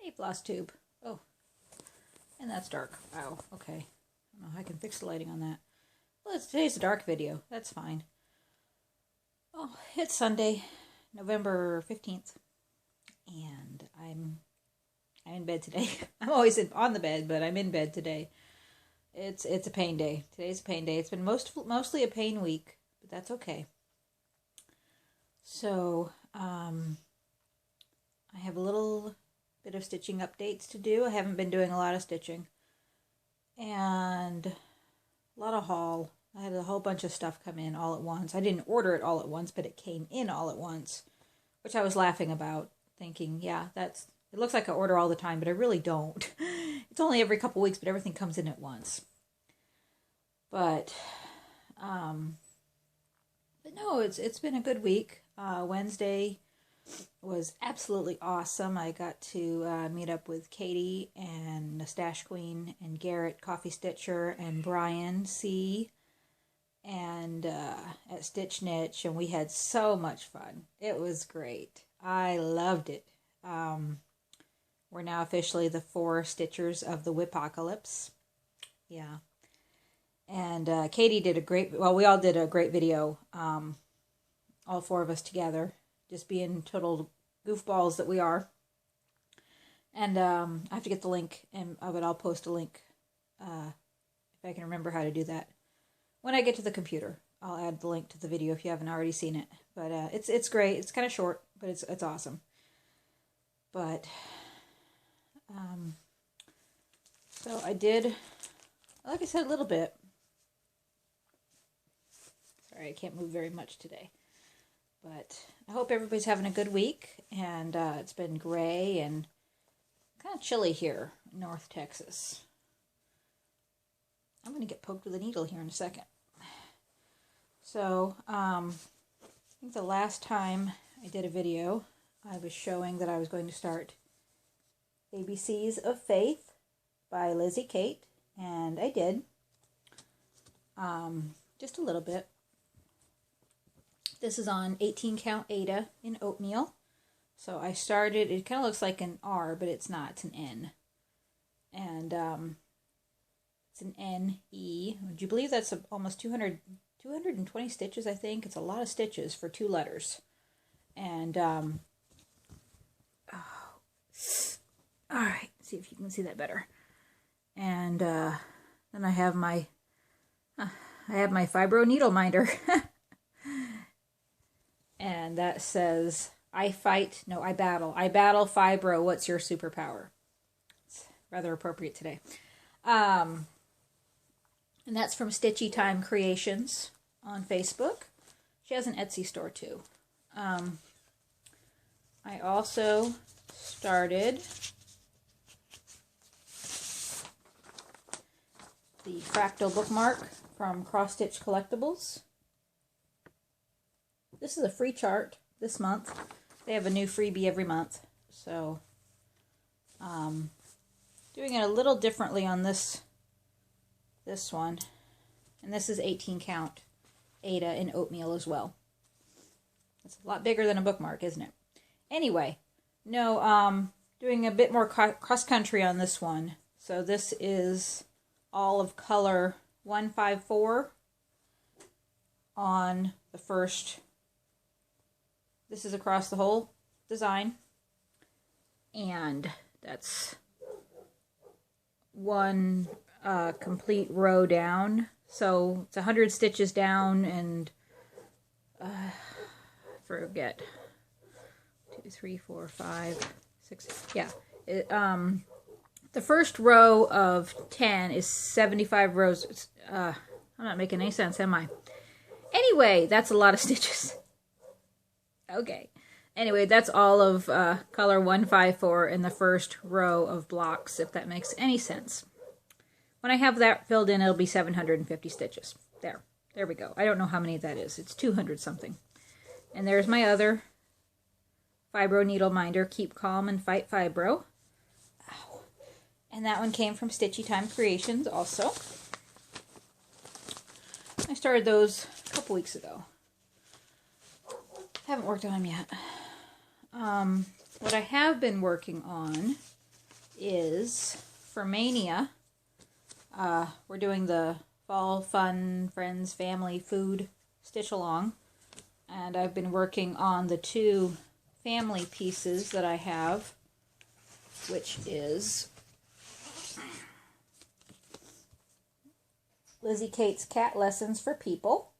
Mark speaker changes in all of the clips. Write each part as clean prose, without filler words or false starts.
Speaker 1: Hey, Flosstube. Oh, and that's dark. Wow, okay. I don't know how I can fix the lighting on that. Well, today's a dark video. That's fine. Oh, it's Sunday, November 15th. And I'm in bed today. I'm always on the bed, but I'm in bed today. It's a pain day. Today's a pain day. It's been mostly a pain week, but that's okay. So, I have a little bit of stitching updates to do. I haven't been doing a lot of stitching. And a lot of haul. I had a whole bunch of stuff come in all at once. I didn't order it all at once, but it came in all at once, which I was laughing about, thinking, yeah, it looks like I order all the time, but I really don't. It's only every couple weeks, but everything comes in at once. But no, it's been a good week. Wednesday was absolutely awesome. I got to meet up with Katie and the Stash Queen and Garrett Coffee Stitcher and Brian C. and at Stitch Niche, and we had so much fun. It was great. I loved it. We're now officially the 4 Stitchers of the Whipocalypse. Yeah. And Katie did we all did a great video, all 4 of us together, just being total goofballs that we are. And I have to get the link of it. I'll post a link if I can remember how to do that. When I get to the computer, I'll add the link to the video if you haven't already seen it. But it's great. It's kind of short, but it's awesome. But so I did, like I said, a little bit. Sorry, I can't move very much today. But I hope everybody's having a good week. And it's been gray and kind of chilly here in North Texas. I'm going to get poked with a needle here in a second. So, I think the last time I did a video, I was showing that I was going to start ABCs of Faith by Lizzie Kate, and I did. Just a little bit. This is on 18 count Ada in oatmeal. So I started, it kind of looks like an R, but it's not, it's an N. And it's an N-E. Would you believe that's almost 220 stitches, I think? It's a lot of stitches for 2 letters. And, alright, see if you can see that better. And then I have my Fibro needle minder. And that says, I battle. I battle Fibro, what's your superpower? It's rather appropriate today. And that's from Stitchy Time Creations on Facebook. She has an Etsy store too. I also started the Fractal Bookmark from Cross Stitch Collectibles. This is a free chart this month. They have a new freebie every month. So, doing it a little differently on this one. And this is 18 count Ada in oatmeal as well. It's a lot bigger than a bookmark, isn't it? Anyway, no, doing a bit more cross country on this one. So this is all of color 154 on the first. This is across the whole design. And that's one complete row down. So it's 100 stitches down and forget 2, 3, 4, 5, 6. Yeah. The first row of 10 is 75 rows. I'm not making any sense, am I? Anyway, that's a lot of stitches. Okay. Anyway, that's all of color 154 in the first row of blocks, if that makes any sense. When I have that filled in, it'll be 750 stitches. There we go. I don't know how many that is. It's 200 something. And there's my other Fibro needle minder, Keep Calm and Fight Fibro. Ow. And that one came from Stitchy Time Creations also. I started those a couple weeks ago. Haven't worked on them yet. What I have been working on is for Mania. We're doing the Fall Fun Friends Family Food Stitch Along. And I've been working on the 2 family pieces that I have, which is Lizzie Kate's Cat Lessons for People.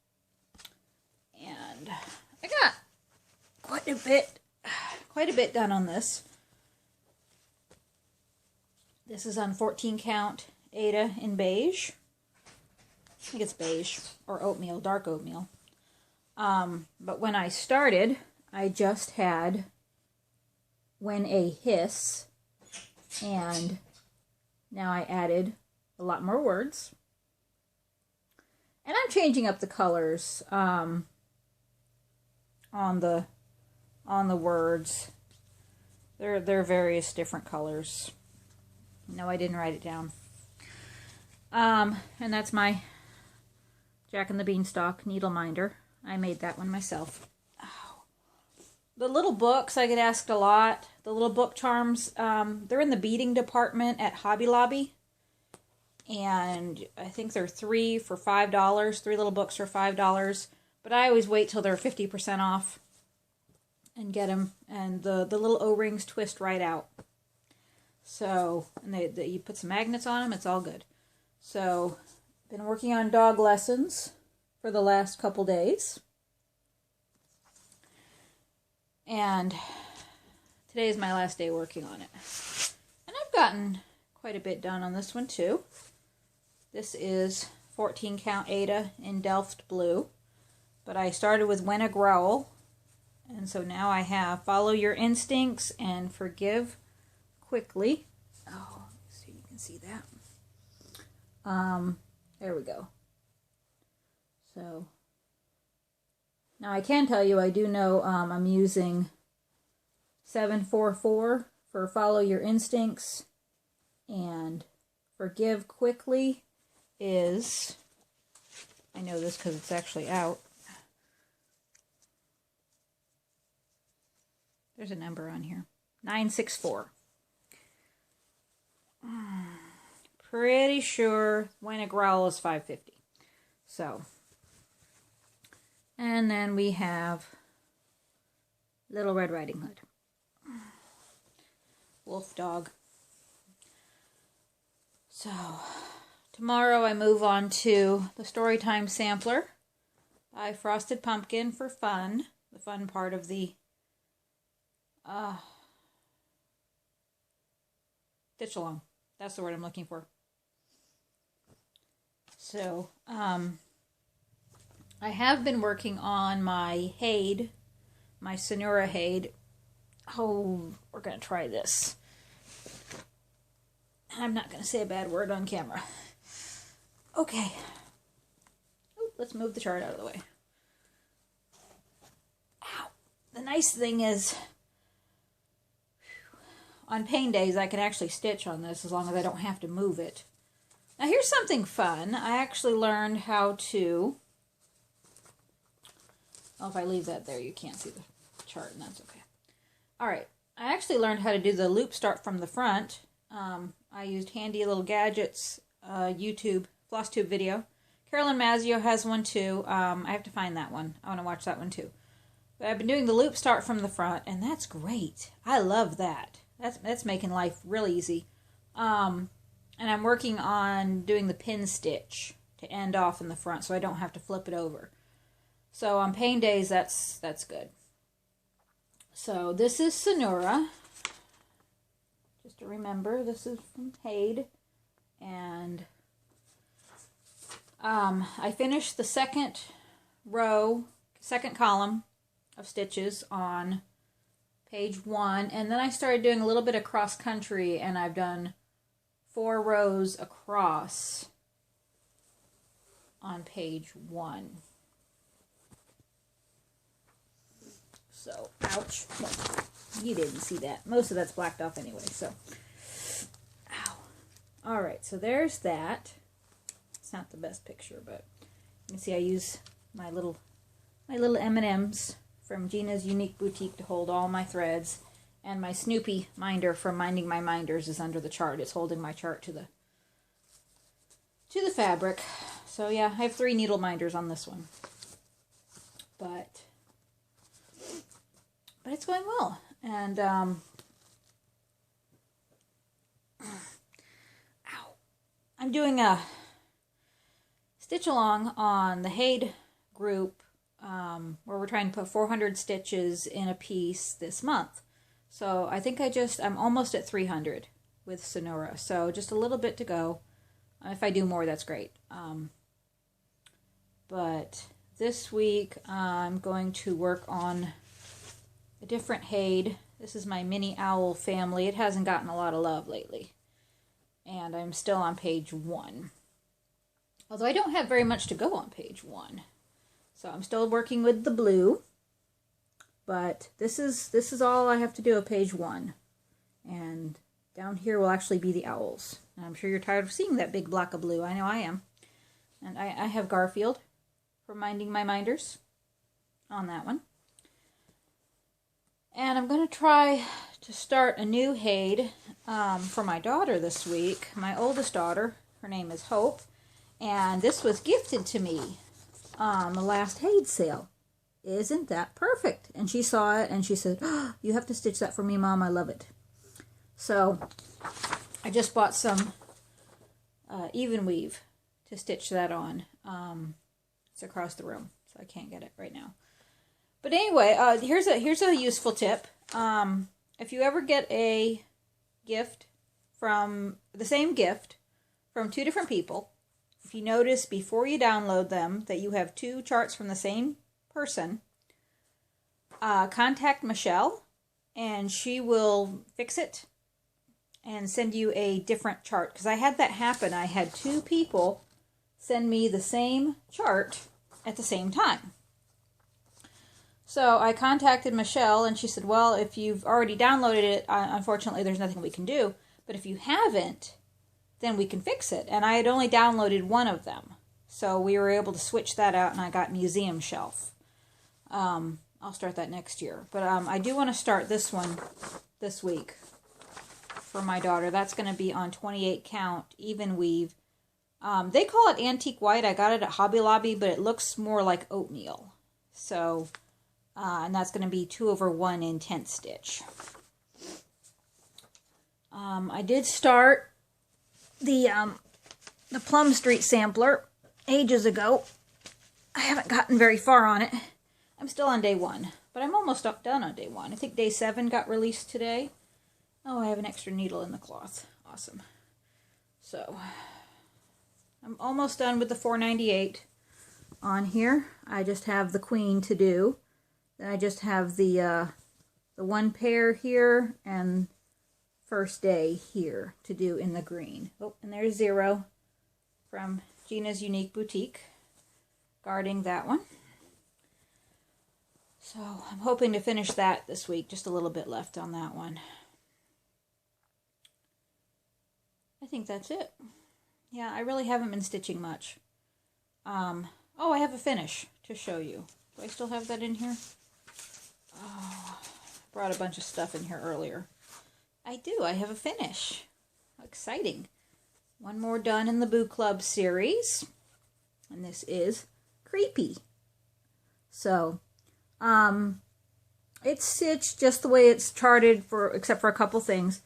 Speaker 1: And I got quite a bit done on this. This is on 14 count Aida in beige. I think it's beige or oatmeal, dark oatmeal. But when I started, I just had When a Hiss, and now I added a lot more words. And I'm changing up the colors on the words. They're various different colors. No, I didn't write it down. And that's my Jack and the Beanstalk needle minder. I made that one myself. Oh. The little books, I get asked a lot. The little book charms, they're in the beading department at Hobby Lobby. And I think they're 3 for $5. 3 little books for $5. But I always wait till they're 50% off and get them. And the little O-rings twist right out. So, and you put some magnets on them, it's all good. So, been working on dog lessons for the last couple days. And today is my last day working on it. And I've gotten quite a bit done on this one too. This is 14 count Aida in Delft Blue. But I started with When a Growl. And so now I have Follow Your Instincts and Forgive Quickly. Oh, so you can see that. There we go. So now I can tell you, I do know I'm using 744 for Follow Your Instincts, and Forgive Quickly is, I know this because it's actually out. There's a number on here. 964. Pretty sure When a Growl is 550. So, and then we have Little Red Riding Hood. Wolf Dog. So, tomorrow I move on to the Storytime Sampler by Frosted Pumpkin for fun. The fun part of the Stitch Along. That's the word I'm looking for. So, I have been working on my Hade, my Sonora Hade. Oh, we're going to try this. I'm not going to say a bad word on camera. Okay. Ooh, let's move the chart out of the way. Ow. The nice thing is, on pain days, I can actually stitch on this as long as I don't have to move it. Now here's something fun. I actually learned how to, oh, if I leave that there, you can't see the chart, and that's okay. Alright, I actually learned how to do the loop start from the front. I used Handy Little Gadgets YouTube Flosstube video. Carolyn Mazzio has one too. I have to find that one. I want to watch that one too. But I've been doing the loop start from the front, and that's great. I love that. That's making life real easy. And I'm working on doing the pin stitch to end off in the front so I don't have to flip it over. So on pain days, that's good. So this is Sonora. Just to remember, this is from Hade. And I finished the second row, second column of stitches on page 1. And then I started doing a little bit of cross country, and I've done 4 rows across on page 1. So, ouch. Well, you didn't see that. Most of that's blacked off anyway, so. Ow. Alright, so there's that. It's not the best picture, but you can see I use my little M&Ms from Gina's Unique Boutique to hold all my threads. And my Snoopy minder from Minding My Minders is under the chart. It's holding my chart to the fabric. So yeah, I have 3 needle minders on this one. But it's going well. And ow. I'm doing a stitch along on the Haid group where we're trying to put 400 stitches in a piece this month. So I think I'm almost at 300 with Sonora. So just a little bit to go. If I do more, that's great. But this week I'm going to work on a different Haid. This is my mini owl family. It hasn't gotten a lot of love lately. And I'm still on page 1. Although I don't have very much to go on page 1. So I'm still working with the blue. But this is all I have to do at page 1. And down here will actually be the owls. And I'm sure you're tired of seeing that big block of blue. I know I am. And I have Garfield from Minding My Minders on that one. And I'm going to try to start a new Haid for my daughter this week. My oldest daughter, her name is Hope. And this was gifted to me on the last Haid sale. Isn't that perfect? And she saw it and she said, oh, you have to stitch that for me, Mom. I love it. So I just bought some even weave to stitch that on. It's across the room, so I can't get it right now. But anyway, here's a useful tip. If you ever get a gift from the same gift from 2 different people, if you notice before you download them that you have 2 charts from the same person, contact Michelle and she will fix it and send you a different chart. Because I had that happen. I had 2 people send me the same chart at the same time. So I contacted Michelle and she said, well, if you've already downloaded it, unfortunately there's nothing we can do. But if you haven't, then we can fix it. And I had only downloaded one of them. So we were able to switch that out and I got Museum Shelf. I'll start that next year. But I do want to start this one this week for my daughter. That's going to be on 28 count, even weave. They call it antique white. I got it at Hobby Lobby, but it looks more like oatmeal. So, and that's going to be 2/1 in 10th stitch. I did start the Plum Street sampler ages ago. I haven't gotten very far on it. I'm still on day 1, but I'm almost done on day 1. I think day 7 got released today. Oh, I have an extra needle in the cloth. Awesome. So, I'm almost done with the 498 on here. I just have the queen to do. Then I just have the 1 pair here and first day here to do in the green. Oh, and there's 0 from Gina's Unique Boutique, guarding that one. So I'm hoping to finish that this week. Just a little bit left on that one. I think that's it. Yeah, I really haven't been stitching much. Oh, I have a finish to show you. Do I still have that in here? Oh, I brought a bunch of stuff in here earlier. I do. I have a finish. How exciting. One more done in the Boo Club series. And this is Creepy. So, it's stitched just the way it's charted, except for a couple things.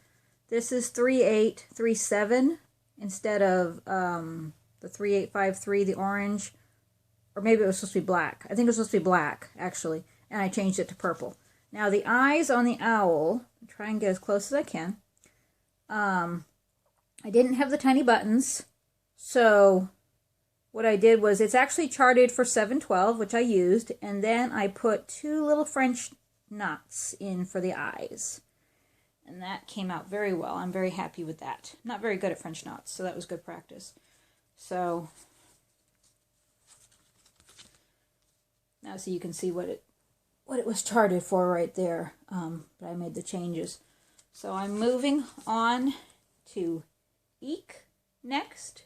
Speaker 1: This is 3837 instead of the 3853, the orange. Or maybe it was supposed to be black. I think it was supposed to be black, actually. And I changed it to purple. Now, the eyes on the owl, I'll try and get as close as I can. I didn't have the tiny buttons. So, what I did was, it's actually charted for 712, which I used. And then I put 2 little French knots in for the eyes. And that came out very well. I'm very happy with that. I'm not very good at French knots, so that was good practice. So, now so you can see what it was charted for right there. But I made the changes. So I'm moving on to Eek next.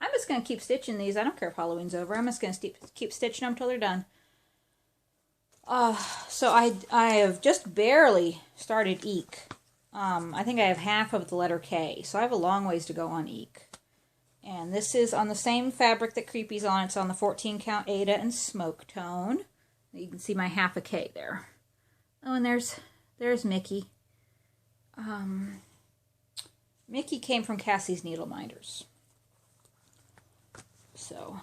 Speaker 1: I'm just going to keep stitching these. I don't care if Halloween's over. I'm just going to keep stitching them until they're done. So I have just barely started Eek. I think I have half of the letter K, so I have a long ways to go on Eek. And this is on the same fabric that Creepy's on. It's on the 14 count Ada and Smoke Tone. You can see my half a K there. Oh, and there's Mickey. Mickey came from Cassie's Needle Minders. So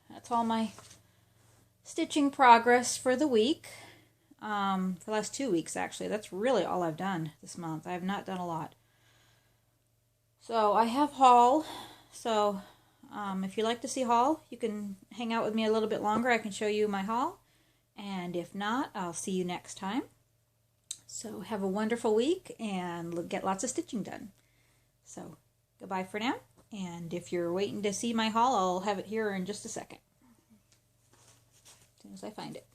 Speaker 1: that's all my stitching progress for the week. For the last 2 weeks, actually. That's really all I've done this month. I have not done a lot. So I have haul. So if you like to see haul, you can hang out with me a little bit longer. I can show you my haul. And if not, I'll see you next time. So have a wonderful week and get lots of stitching done. So goodbye for now. And if you're waiting to see my haul, I'll have it here in just a second. As soon as I find it.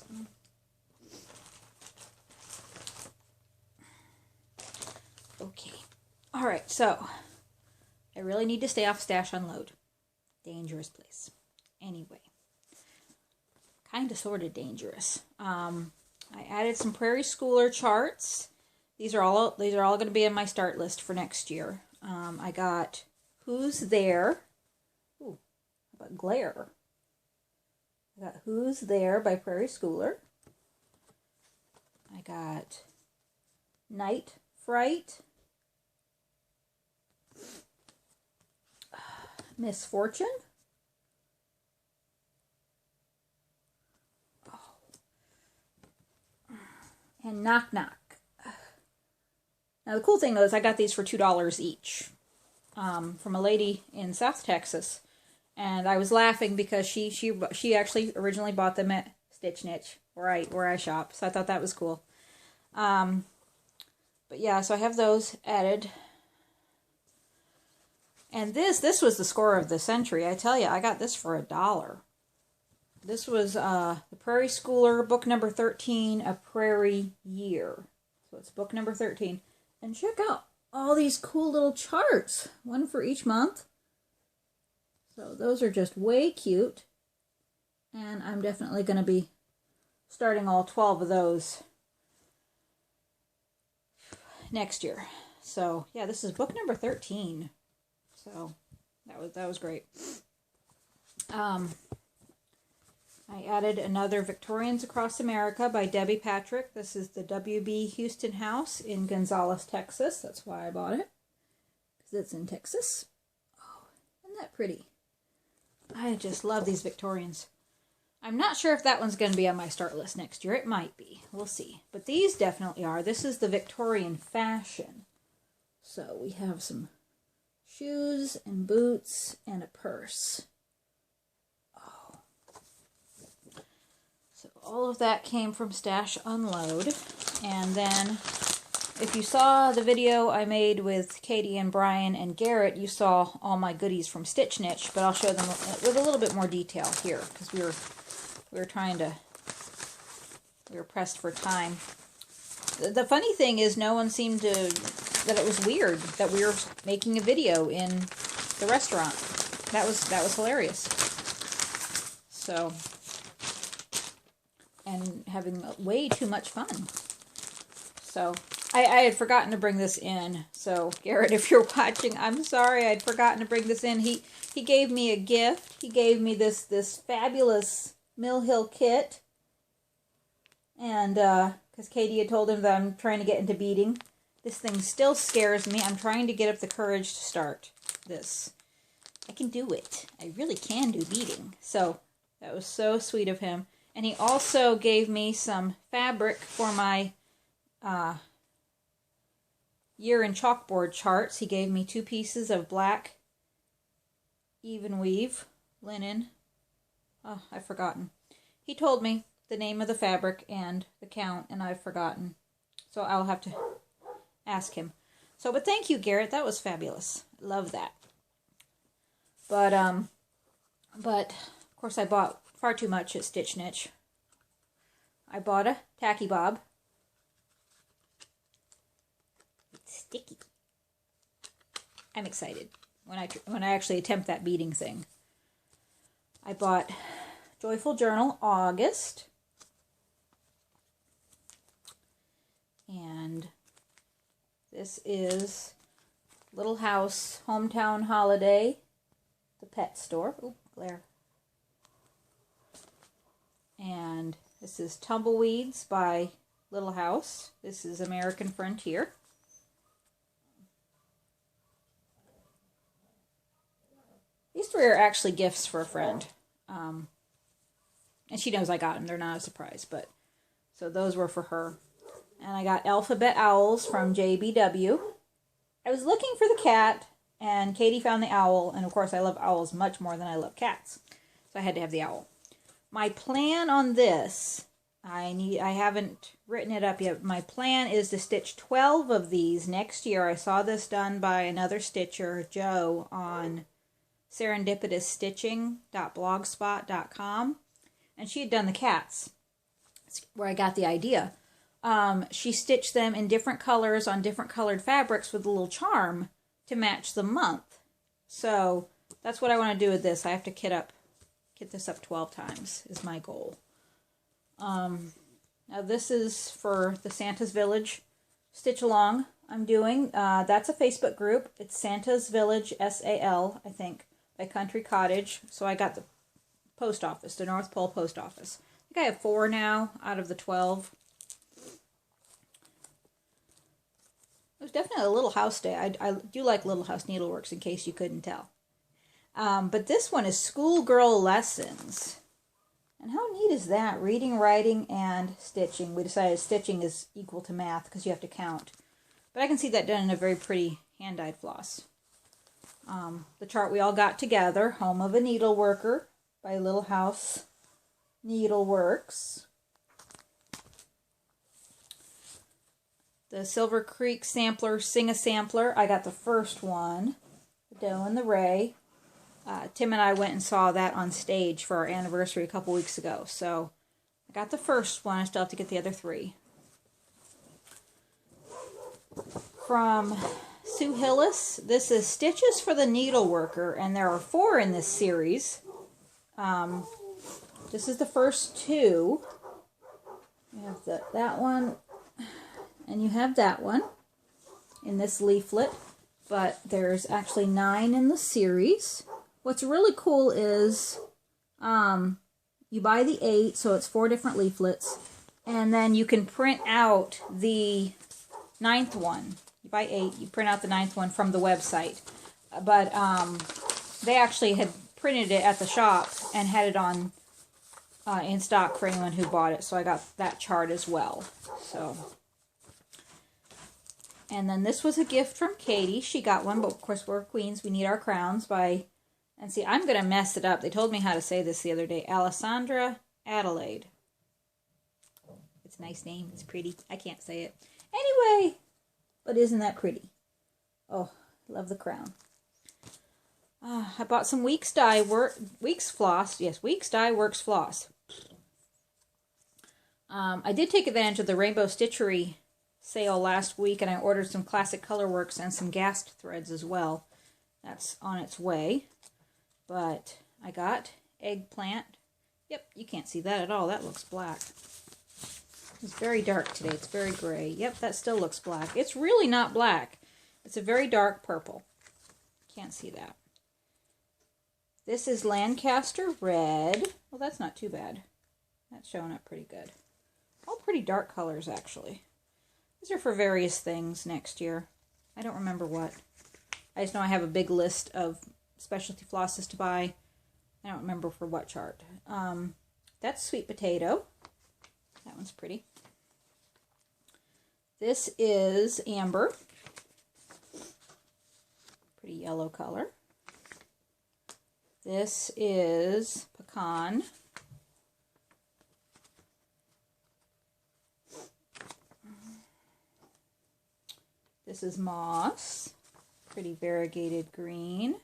Speaker 1: Okay. Alright, so I really need to stay off Stash Unload. Dangerous place. Anyway. Kind of sort of dangerous. I added some Prairie Schooler charts. These are all going to be in my start list for next year. I got Who's There? Ooh, how about Glare? I got Who's There by Prairie Schooler. I got Night Fright. Misfortune. And Knock Knock. Now the cool thing is I got these for $2 each from a lady in South Texas, and I was laughing because she actually originally bought them at Stitch Niche where I shop, so I thought that was cool. But yeah, so I have those added. And this was the score of the century. I tell you, I got this for $1. This was the Prairie Schooler, book number 13, A Prairie Year. So it's book number 13. And check out all these cool little charts. One for each month. So those are just way cute. And I'm definitely going to be starting all 12 of those next year. So yeah, this is book number 13. So that was great. I added another Victorians Across America by Debbie Patrick. This is the W.B. Houston House in Gonzales, Texas. That's why I bought it, because it's in Texas. Oh, isn't that pretty? I just love these Victorians. I'm not sure if that one's going to be on my start list next year. It might be. We'll see. But these definitely are. This is the Victorian fashion. So we have some shoes and boots and a purse. So all of that came from Stash Unload. And then if you saw the video I made with Katie and Brian and Garrett, you saw all my goodies from Stitch Niche, but I'll show them with a little bit more detail here because we were pressed for time. The funny thing is no one seemed that it was weird that we were making a video in the restaurant. That was hilarious. So, and having way too much fun. So, I had forgotten to bring this in. So, Garrett, if you're watching, I'm sorry I'd forgotten to bring this in. He gave me a gift. He gave me this fabulous Mill Hill kit. And, because Katie had told him that I'm trying to get into beading. This thing still scares me. I'm trying to get up the courage to start this. I can do it. I really can do beading. So, that was so sweet of him. And he also gave me some fabric for my year in chalkboard charts. He gave me 2 pieces of black even weave linen. Oh, I've forgotten. He told me the name of the fabric and the count, and I've forgotten. So I'll have to ask him. So, but thank you, Garrett. That was fabulous. Love that. But of course I bought far too much at Stitch Niche. I bought a tacky bob. It's sticky. I'm excited when I actually attempt that beading thing. I bought Joyful Journal August. This is Little House Hometown Holiday, the pet store. Oop, glare. And this is Tumbleweeds by Little House. This is American Frontier. These three are actually gifts for a friend. And she knows I got them. They're not a surprise, but so those were for her. And I got Alphabet Owls from JBW. I was looking for the cat, and Katie found the owl, and of course I love owls much more than I love cats. So I had to have the owl. My plan on this, I haven't written it up yet. My plan is to stitch 12 of these next year. I saw this done by another stitcher, Joe, on serendipitousstitching.blogspot.com, and she had done the cats. That's where I got the idea. She stitched them in different colors on different colored fabrics with a little charm to match the month. So that's what I want to do with this. I have to kit this up 12 times is my goal. Now this is for the Santa's Village stitch along I'm doing. That's a Facebook group. It's Santa's Village SAL, I think, by Country Cottage. So I got the post office, the North Pole Post Office. I think I have 4 now out of the 12. It was definitely a Little House day. I do like Little House Needleworks, in case you couldn't tell. But this one is Schoolgirl Lessons. And how neat is that? Reading, writing, and stitching. We decided stitching is equal to math because you have to count. But I can see that done in a very pretty hand-dyed floss. The chart we all got together, Home of a Needleworker by Little House Needleworks. The Silver Creek Sampler, Sing-a-Sampler. I got the first one, the Doe and the Ray. Tim and I went and saw that on stage for our anniversary a couple weeks ago. So I got the first one. I still have to get the other 3. From Sue Hillis, this is Stitches for the Needleworker, and there are 4 in this series. This is the first 2. You have that one, and you have that one in this leaflet, but there's actually 9 in the series. What's really cool is you buy the 8, so it's 4 different leaflets, and then you can print out the 9th one. You buy 8, you print out the 9th one from the website. But they actually had printed it at the shop and had it on in stock for anyone who bought it, so I got that chart as well. So, and then this was a gift from Katie. She got one, but of course we're queens. We need our crowns by... And see, I'm going to mess it up. They told me how to say this the other day. Alessandra Adelaide. It's a nice name. It's pretty. I can't say it. Anyway, but isn't that pretty? Oh, love the crown. I bought some Weeks Dye Floss. Yes, Weeks Dye Works Floss. I did take advantage of the Rainbow Stitchery sale last week, and I ordered some Classic Colorworks and some Gast threads as well. That's on its way. But I got Eggplant. Yep, you can't see that at all. That looks black. It's very dark today. It's very gray. Yep, that still looks black. It's really not black. It's a very dark purple. Can't see that. This is Lancaster Red. Well, that's not too bad. That's showing up pretty good. All pretty dark colors, actually. These are for various things next year. I don't remember what. I just know I have a big list of specialty flosses to buy. I don't remember for what chart. That's Sweet Potato. That one's pretty. This is Amber. Pretty yellow color. This is Pecan. This is Moss. Pretty variegated green.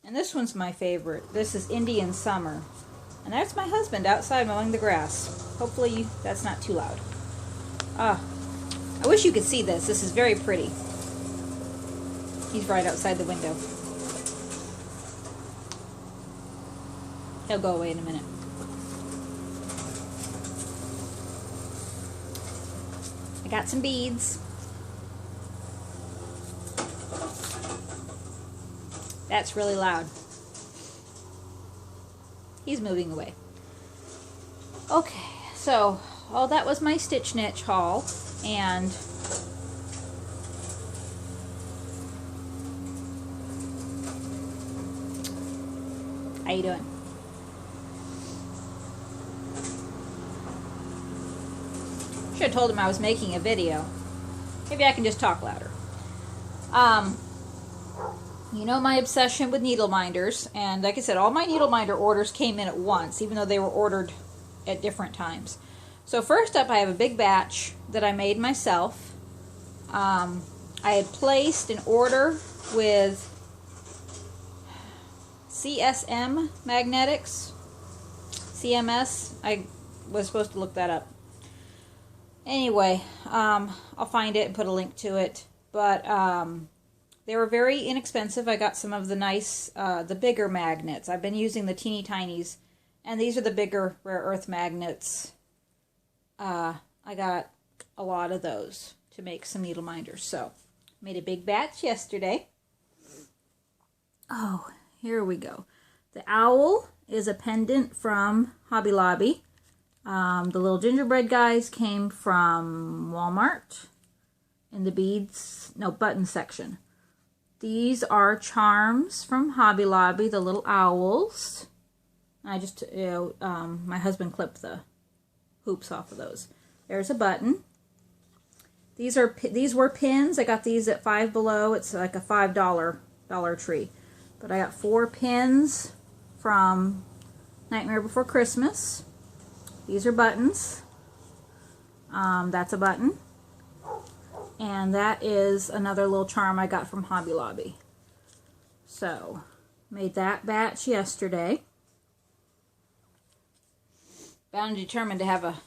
Speaker 1: And this one's my favorite. This is Indian Summer. And that's my husband outside mowing the grass. Hopefully that's not too loud. I wish you could see this. This is very pretty. He's right outside the window. He'll go away in a minute. I got some beads. That's really loud. He's moving away. Okay, so that was my Stitch Niche haul, and how you doing? Should have told him I was making a video. Maybe I can just talk louder. You know my obsession with needle minders, and like I said, all my needle minder orders came in at once, even though they were ordered at different times. So first up, I have a big batch that I made myself. I had placed an order with CSM Magnetics. CMS. I was supposed to look that up. Anyway, I'll find it and put a link to it. But they were very inexpensive. I got some of the nice, the bigger magnets. I've been using the teeny tinies, and these are the bigger rare earth magnets. I got a lot of those to make some needle minders. So, made a big batch yesterday. Oh, here we go. The owl is a pendant from Hobby Lobby. The little gingerbread guys came from Walmart in the button section. These are charms from Hobby Lobby, the little owls. I just, my husband clipped the hoops off of those. There's a button. These were pins. I got these at Five Below. It's like a $5 Dollar Tree. But I got 4 pins from Nightmare Before Christmas. These are buttons. That's a button. And that is another little charm I got from Hobby Lobby. So, made that batch yesterday. Bound and determined to have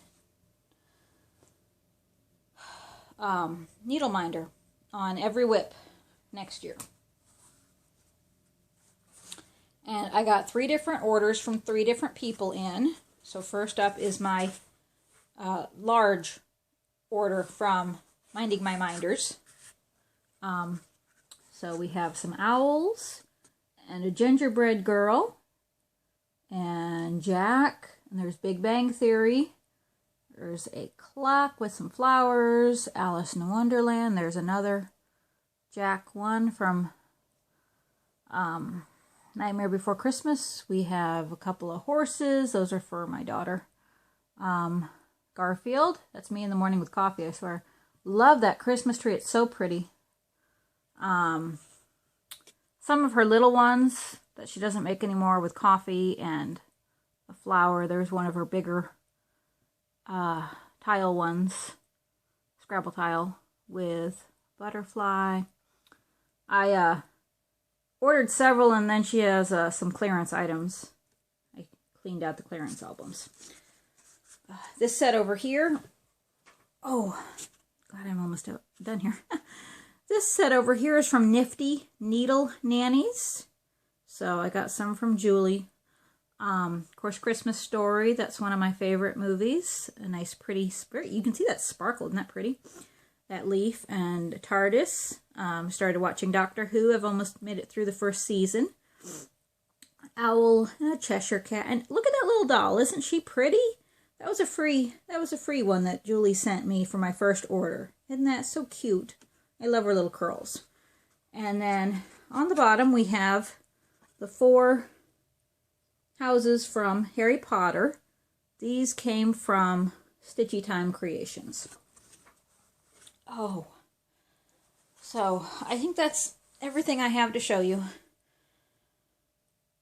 Speaker 1: a needle minder on every whip next year. And I got 3 different orders from 3 different people in. So first up is my large order from Minding My Minders. So we have some owls and a gingerbread girl and Jack, and there's Big Bang Theory. There's a clock with some flowers, Alice in Wonderland. There's another Jack one from Nightmare Before Christmas. We have a couple of horses. Those are for my daughter. Garfield. That's me in the morning with coffee, I swear. Love that Christmas tree. It's so pretty. Some of her little ones that she doesn't make anymore with coffee and a flower. There's one of her bigger tile ones. Scrabble tile with butterfly. I ordered several, and then she has some clearance items. I cleaned out the clearance albums. This set over here. Oh, God, I'm almost done here. This set over here is from Nifty Needle Nannies. So I got some from Julie. Of course, Christmas Story. That's one of my favorite movies. A nice, pretty spirit. You can see that sparkle. Isn't that pretty? That leaf and TARDIS. Started watching Doctor Who. I've almost made it through the first season. Owl and a Cheshire Cat. And look at that little doll. Isn't she pretty? That was a free one that Julie sent me for my first order. Isn't that so cute? I love her little curls. And then on the bottom we have the 4 houses from Harry Potter. These came from Stitchy Time Creations. Oh. So, I think that's everything I have to show you.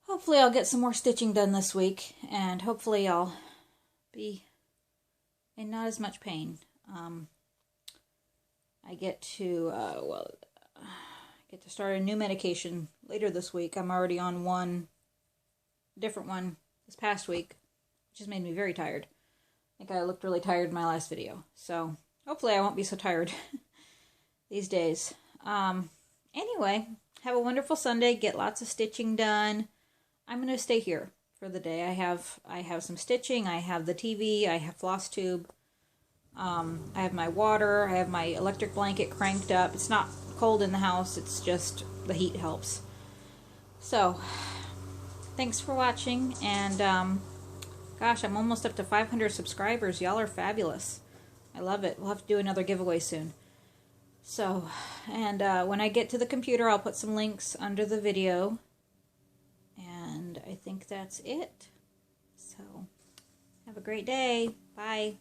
Speaker 1: Hopefully I'll get some more stitching done this week, and hopefully I'll be in not as much pain. I get to start a new medication later this week. I'm already on one different one this past week, which has made me very tired. I think I looked really tired in my last video. So, hopefully I won't be so tired these days. Anyway, have a wonderful Sunday. Get lots of stitching done. I'm going to stay here for the day. I have some stitching. I have the TV. I have Flosstube. I have my water. I have my electric blanket cranked up. It's not cold in the house. It's just the heat helps. So, thanks for watching, and gosh, I'm almost up to 500 subscribers. Y'all are fabulous. I love it. We'll have to do another giveaway soon. So, and when I get to the computer, I'll put some links under the video. And I think that's it. So, have a great day. Bye.